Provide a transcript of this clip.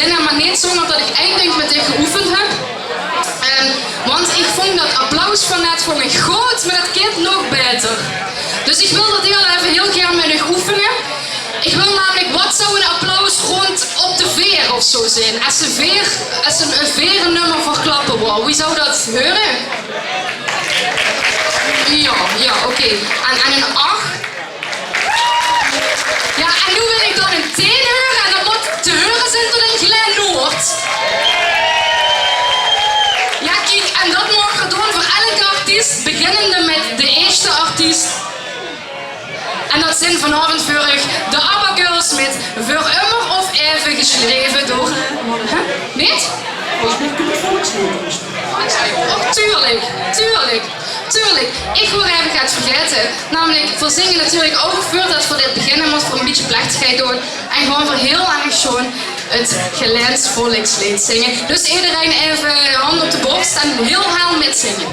beginnen, maar niet zonder dat ik eigenlijk met dit geoefend heb. Want ik vond dat applaus van net vond ik goed, maar dat kind nog beter. Dus ik wil dat heel graag met u oefenen. Ik wil namelijk, wat zou een applaus rond op de veer of zo zijn? Als een verennummer verklappen wordt, wie zou dat horen? Ja, oké. En een 8? Ja, en nu wil ik dan een 10 horen en dat moet te horen zijn tot een Glen Noord. Ja, kijk, en dat mag gedaan voor elke artiest, beginnende met de eerste artiest. En dat zijn vanavond voor u de ABBA Girls met Voor immer of even geschreven door... Huh? Niet? Oh, tuurlijk. Ik wil even het vergeten. Namelijk, voor zingen natuurlijk ook voordat we dit beginnen, moet voor een beetje plechtigheid doen. En gewoon voor heel erg schoon het Gelijns volkslied zingen. Dus iedereen even hand op de borst en heel hel mitzingen.